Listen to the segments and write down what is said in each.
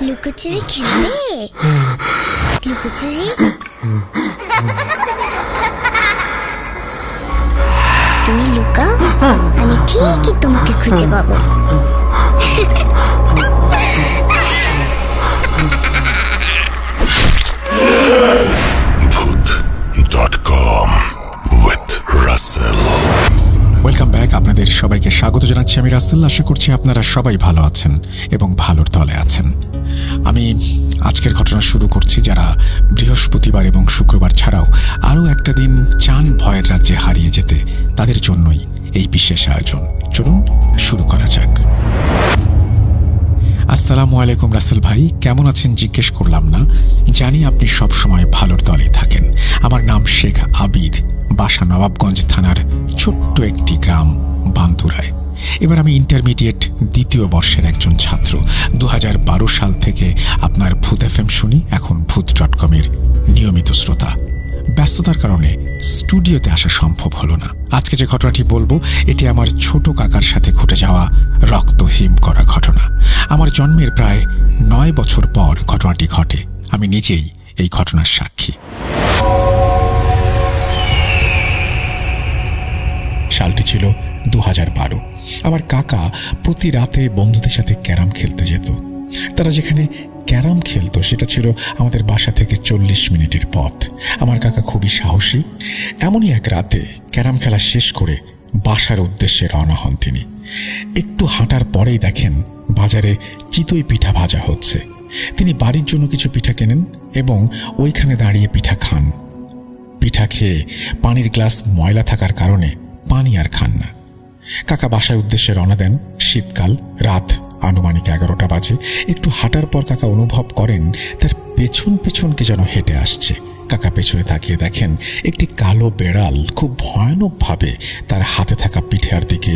লুকোচুরি খেলবে? লুকোচুরি তুমি লুকাও, আমি ঠিকই তোমাকে খুঁজে পাবো। Welcome back. আপনাদের সবাইকে স্বাগত জানাচ্ছি আমি রাসেল। আশা করছি আপনারা সবাই ভালো আছেন এবং ভালোর তলে আছেন। আমি আজকের ঘটনা শুরু করছি যারা বৃহস্পতিবার এবং শুক্রবার ছাড়াও আরও একটা দিন চান ভয়ের রাজ্যে হারিয়ে যেতে, তাদের জন্যই এই বিশেষ আয়োজন। চলুন শুরু করা যাক। আসসালামু আলাইকুম রাসেল ভাই, কেমন আছেন জিজ্ঞেস করলাম না, জানি আপনি সবসময় ভালোর দলে থাকেন। আমার নাম শেখ আবির, বাসা নবাবগঞ্জ থানার ছোট্ট একটি গ্রাম বান্দুরায়। এবার আমি ইন্টারমিডিয়েট দ্বিতীয় বর্ষের একজন ছাত্র। 2012 সাল থেকে আপনার ভূত FM শুনি, এখন ভূত.com-এর নিয়মিত শ্রোতা। ব্যস্ততার কারণে স্টুডিওতে আসা সম্ভব হলো না। আজকে যে ঘটনাটি বলবো এটি আমার ছোট কাকার সাথে ঘটে যাওয়া রক্ত হিম করা ঘটনা। আমার জন্মের প্রায় 9 বছর পর ঘটনাটি ঘটে। আমি নিজেই এই ঘটনার সাক্ষী। সালটি ছিল 2012। আমার কাকা প্রতি রাতে বন্ধুদের সাথে ক্যারাম খেলতে যেত। তারা যেখানে ক্যারাম খেলতো সেটা ছিল আমাদের বাসা থেকে 40 মিনিটের পথ। আমার কাকা খুবই সাহসী। এমনই এক রাতে ক্যারাম খেলা শেষ করে বাসার উদ্দেশ্যে রওনা হন তিনি। একটু হাঁটার পরেই দেখেন বাজারে চিতই পিঠা ভাজা হচ্ছে। তিনি বাড়ির জন্য কিছু পিঠা কেনেন এবং ওইখানে দাঁড়িয়ে পিঠা খান। পিঠা খেয়ে পানির গ্লাস ময়লা থাকার কারণে পানি আর খান না। কাকা বাসার উদ্দেশ্যে রওনা দেন। শীতকাল, রাত আনুমানিক 11টা বাজে। একটু হাঁটার পর কাকা অনুভব করেন তার পেছন পেছন কে যেন হেঁটে আসছে। কাকা পেছনে তাকিয়ে দেখেন একটি কালো বেড়াল খুব ভয়ানকভাবে তার হাতে থাকা পিঠার দিকে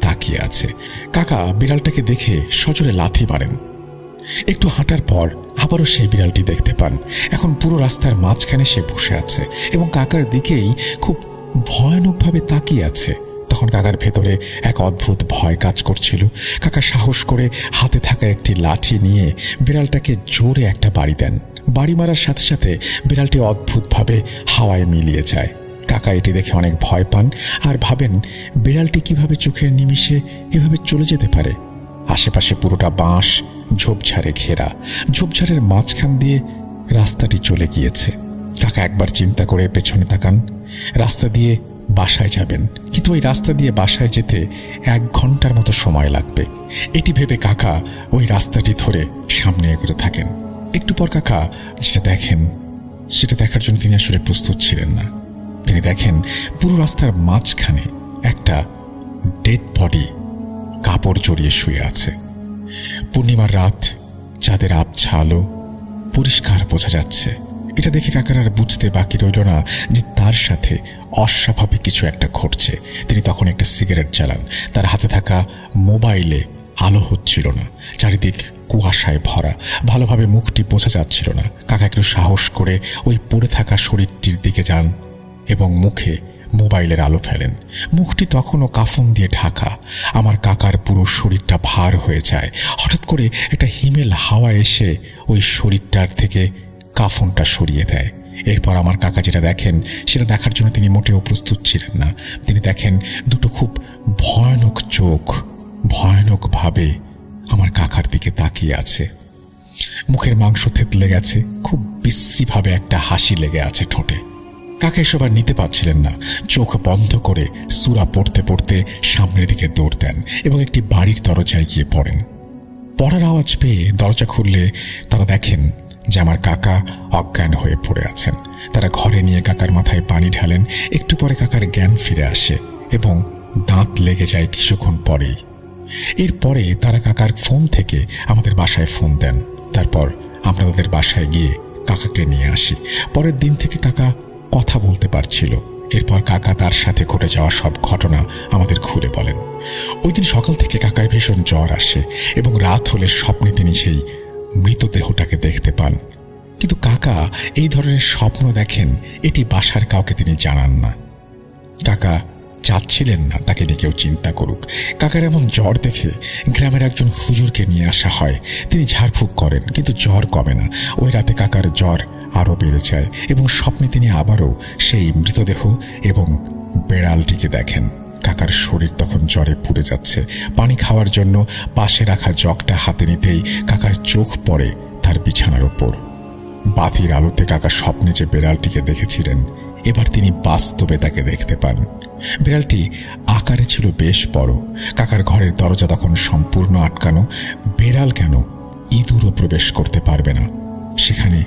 তাকিয়ে আছে। কাকা বিড়ালটাকে দেখে সজোরে লাথি মারেন। একটু হাঁটার পর আবারও সেই বিড়ালটি দেখতে পান। এখন পুরো রাস্তার মাঝখানে সে বসে আছে এবং কাকার দিকেই খুব ভয়ানকভাবে তাকিয়ে আছে। তখন কাকার ভেতরে এক অদ্ভুত ভয় কাজ করছিল। কাকা সাহস করে হাতে থাকা একটি লাঠি নিয়ে বিড়ালটাকে জোরে একটা বাড়ি দেন। বাড়ি মারার সাথে সাথে বিড়ালটি অদ্ভুতভাবে হাওয়ায় মিলিয়ে যায়। কাকা এটি দেখে অনেক ভয় পান আর ভাবেন বিড়ালটি কিভাবে চোখের নিমিষে এভাবে চলে যেতে পারে। আশেপাশে পুরোটা বাঁশ ঝোপঝাড়ে ঘেরা। ঝোপঝাড়ের মাঝখান দিয়ে রাস্তাটি চলে গিয়েছে। কাকা একবার চিন্তা করে পেছনে তাকান। রাস্তা দিয়ে বাসায় যাবেন, কিন্তু ওই রাস্তা দিয়ে বাসায় যেতে 1 ঘন্টার মতো সময় লাগবে। এটি ভেবে কাকা ওই রাস্তাটি ধরে সামনে এগোতে থাকেন। একটু পর কাকা যেটা দেখেন সেটা দেখার জন্য তিনি আসলে প্রস্তুত ছিলেন না। তিনি দেখেন পুরো রাস্তার মাঝখানে একটা ডেড বডি কাপড় জড়িয়ে শুয়ে আছে। পূর্ণিমার রাত, চাঁদের আবছা আলো পরিষ্কার বোঝা যাচ্ছে। এটা দেখে কাকার আর বুঝতে বাকি রইল না যে তার সাথে অস্বাভাবিক কিছু একটা ঘটছে। তিনি তখন একটা সিগারেট জ্বালান। তার হাতে থাকা মোবাইলে আলো হচ্ছিল না, চারিদিক কুয়াশায় ভরা, ভালোভাবে মুখটি বোঝা যাচ্ছিল না। কাকা একটু সাহস করে ওই পড়ে থাকা শরীরটির দিকে যান এবং মুখে মোবাইলের আলো ফেলেন। মুখটি তখনও কাফন দিয়ে ঢাকা। আমার কাকার পুরো শরীরটা ভার হয়ে যায়। হঠাৎ করে একটা হিমেল হাওয়া এসে ওই শরীরটার থেকে কাফনটা সরিয়ে দেয়। এরপর আমার কাকা যেটা দেখেন সেটা দেখার জন্য তিনি মোটেও প্রস্তুত ছিলেন না। তিনি দেখেন দুটো খুব ভয়ানক চোখ ভয়ানকভাবে আমার কাকার দিকে তাকিয়ে আছে। মুখের মাংস থেতলে গেছে, খুব বিশ্রীভাবে একটা হাসি লেগে আছে ঠোঁটে। কাকা এসব আর নিতে পারছিলেন না। চোখ বন্ধ করে সূরা পড়তে পড়তে সামনের দিকে দৌড় দেন এবং একটি বাড়ির দরজায় গিয়ে পড়েন। পড়ার আওয়াজ পেয়ে দরজা খুললে তারা দেখেন যে আমার কাকা অজ্ঞান হয়ে পড়ে আছেন। তারা ঘরে নিয়ে কাকার মাথায় পানি ঢালেন। একটু পরে কাকার জ্ঞান ফিরে আসে এবং দাঁত লেগে যায় কিছুক্ষণ পরেই। এরপরে তারা কাকার ফোন থেকে আমাদের বাসায় ফোন দেন। তারপর আমরা তাদের বাসায় গিয়ে কাকাকে নিয়ে আসি। পরের দিন থেকে কাকা কথা বলতে পারছিল। এরপর কাকা তার সাথে ঘটে যাওয়া সব ঘটনা আমাদের খুলে বলেন। ওই দিন সকাল থেকে কাকার ভীষণ জ্বর আসে এবং রাত হলে স্বপ্নে তিনি সেই মৃতদেহটাকে দেখতে পান। কিন্তু কাকা এই ধরনের স্বপ্ন দেখেন এটি বাসার কাউকে তিনি জানান না। কাকা চাচ্ছিলেন না তাকে নিয়ে কেউ চিন্তা করুক। কাকার এমন জ্বর দেখে গ্রামের একজন হুজুরকে নিয়ে আসা হয়। তিনি ঝাড়ফুঁক করেন, কিন্তু জ্বর কমে না। ওই রাতে কাকার জ্বর আরও বেড়ে যায় এবং স্বপ্নে তিনি আবারও সেই মৃতদেহ এবং বেড়ালটিকে দেখেন। কাকার শরীর তখন জ্বরে পুড়ে যাচ্ছে। পানি খাওয়ার জন্য পাশে রাখা জগটা হাতে নিতেই কাকার চোখ পড়ে তার বিছানার ওপর। বাতির আলোতে কাকা স্বপ্নে যে বেড়ালটিকে দেখেছিলেন, এবার তিনি বাস্তবে তাকে দেখতে পান। বিড়ালটি আকারে ছিল বেশ বড়। কাকার ঘরের দরজা তখন সম্পূর্ণ আটকানো। বেড়াল কেন, ইঁদুরও প্রবেশ করতে পারবে না সেখানে।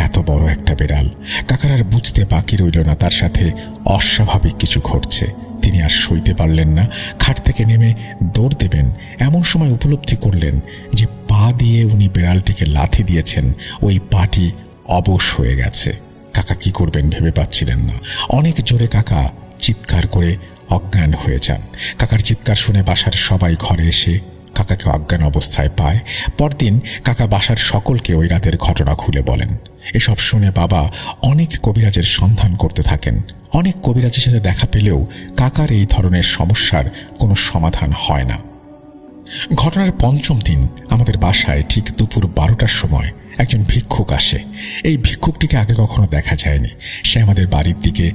এত বড় একটা বেড়াল। কাকার আর বুঝতে বাকি রইল না তার সাথে অস্বাভাবিক কিছু ঘটছে। তিনি আর সইতে পারলেন না। খাট থেকে নেমে দৌড় দেবেন, এমন সময় উপলব্ধি করলেন যে পা দিয়ে উনি বেড়ালটিকে লাথি দিয়েছেন, ওই পাটি অবশ হয়ে গেছে। কাকা কি করবেন ভেবে পাচ্ছিলেন না। অনেক জোরে কাকা চিৎকার করে অজ্ঞান হয়ে যান। কাকার চিৎকার শুনে বাসার সবাই ঘরে এসে কাকাকে অজ্ঞান অবস্থায় পায়। পরদিন কাকা বাসার সকলকে ওই রাতের ঘটনা খুলে বলেন। এসব শুনে বাবা অনেক কবিরাজের সন্ধান করতে থাকেন। অনেক কবিরাজের সাথে দেখা পেলেও কাকার এই ধরনের সমস্যার কোনো সমাধান হয় না। ঘটনার পঞ্চম দিন আমাদের বাসায় ঠিক দুপুর 12টার সময় একজন ভিক্ষুক আসে। এই ভিক্ষুকটিকে আগে কখনো দেখা যায়নি। সে আমাদের বাড়ির দিকে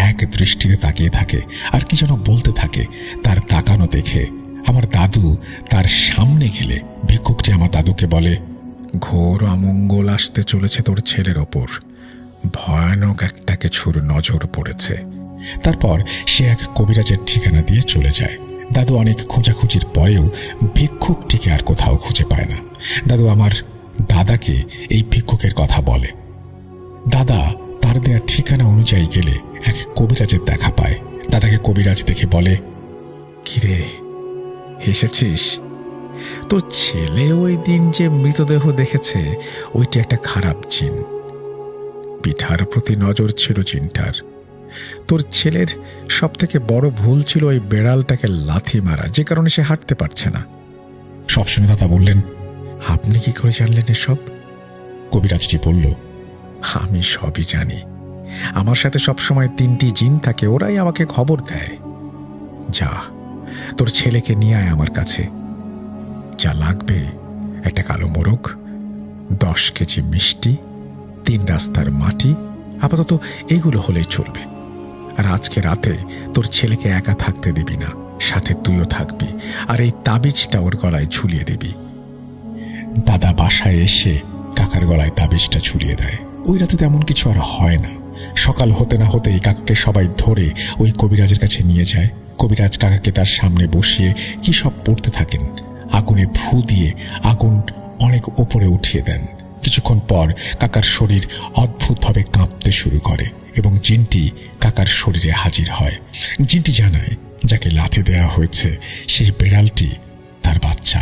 এক দৃষ্টিতে তাকিয়ে থাকে আর কি যেন বলতে থাকে। তার তাকানো দেখে আমার দাদু তার সামনে গেলে ভিক্ষুকটি আমার দাদুকে বলে, ঘোর অমঙ্গল আসতে চলেছে তোর ছেলের ওপর। ভয়ানক একটা কিছুর নজর পড়েছে। তারপর সে এক কবিরাজের ঠিকানা দিয়ে চলে যায়। দাদু অনেক খোঁজাখুঁজির পরেও ভিক্ষুকটিকে আর কোথাও খুঁজে পায় না। দাদু আমার দাদাকে এই ভিক্ষুকের কথা বলে। দাদা তার দেয়া ঠিকানা অনুযায়ী গেলে এক কবিরাজের দেখা পায়। দাদাকে কবিরাজ দেখে বলে, কিরে এসেছিস? তোর ছেলে ওই দিন যে মৃতদেহ দেখেছে, ওইটি একটা খারাপ জিন। পিঠার প্রতি নজর ছিল জিনটার। তোর ছেলের সব থেকে বড় ভুল ছিল ওই বেড়ালটাকে লাথি মারা, যে কারণে সে হাঁটতে পারছে না। সব শুনে দাদা বললেন, আপনি কি করে জানলেন এসব? কবিরাজটি বলল, আমি সবই জানি। আমার সাথে সবসময় 3টি জিন থাকে, ওরাই আমাকে খবর দেয়। যা, তোর ছেলেকে নিয়ে আয় আমার কাছে। যা লাগবে, একটা কালো মোরগ, 10 কেজি মিষ্টি, 3 রাস্তার মাটি, আপাতত এইগুলো হলেই চলবে। আর আজকে রাতে তোর ছেলেকে একা থাকতে দিবি না, সাথে তুইও থাকবি। আর এই তাবিজটা ওর গলায় ঝুলিয়ে দিবি। দাদা বাসায় এসে কাকার গলায় তাবিজটা ঝুলিয়ে দেয়। ওই রাতে তেমন কিছু আর হয় না। সকাল হতে না হতেই কাকাকে সবাই ধরে ওই কবিরাজের কাছে নিয়ে যায়। কবিরাজ কাকাকে তার সামনে বসিয়ে কি সব পড়তে থাকেন। আগুনে ফু দিয়ে আগুন অনেক ওপরে উঠিয়ে দেন। কিছুক্ষণ পর কাকার শরীর অদ্ভুতভাবে কাঁপতে শুরু করে এবং জিনটি কাকার শরীরে হাজির হয়। জিনটি জানায় যাকে লাথি দেওয়া হয়েছে সেই বেড়ালটি তার বাচ্চা।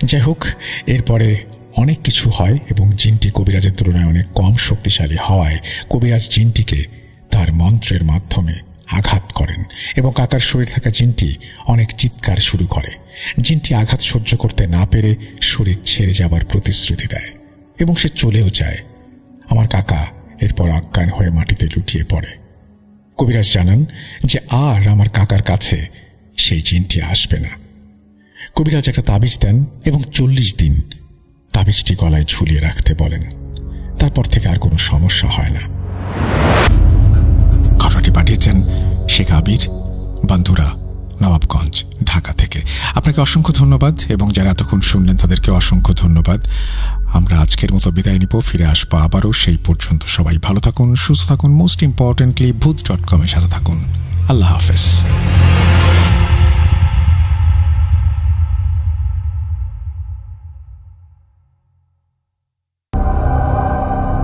যাই হোক, এরপরে অনেক কিছু হয় এবং জিনটি কবিরাজের তুলনায় অনেক কম শক্তিশালী হওয়ায় কবিরাজ জিনটিকে তার মন্ত্রের মাধ্যমে আঘাত করেন এবং কাকার শরীর থাকা জিনটি অনেক চিৎকার শুরু করে। জিনটি আঘাত সহ্য করতে না পেরে শরীর ছেড়ে যাবার প্রতিশ্রুতি দেয় এবং সে চলেও যায়। আমার কাকা এরপর অজ্ঞান হয়ে মাটিতে লুটিয়ে পড়ে। কবিরাজ জানান যে আর আমার কাকার কাছে সেই জিনটি আসবে না। কবিরাজ একটা তাবিজ দেন এবং 40 দিন তাবিজটি গলায় ঝুলিয়ে রাখতে বলেন। তারপর থেকে আর কোনো সমস্যা হয় না। ঘটনাটি পাঠিয়েছেন শেখ আবির, বান্দুরা, নবাবগঞ্জ, ঢাকা থেকে। আপনাকে অসংখ্য ধন্যবাদ এবং যারা এতক্ষণ শুনলেন তাদেরকে অসংখ্য ধন্যবাদ। আমরা আজকের মতো বিদায় নিব, ফিরে আসবো আবারও। সেই পর্যন্ত সবাই ভালো থাকুন, সুস্থ থাকুন, মোস্ট ইম্পর্টেন্টলি ভূত.com-এর সাথে থাকুন। আল্লাহ হাফেজ।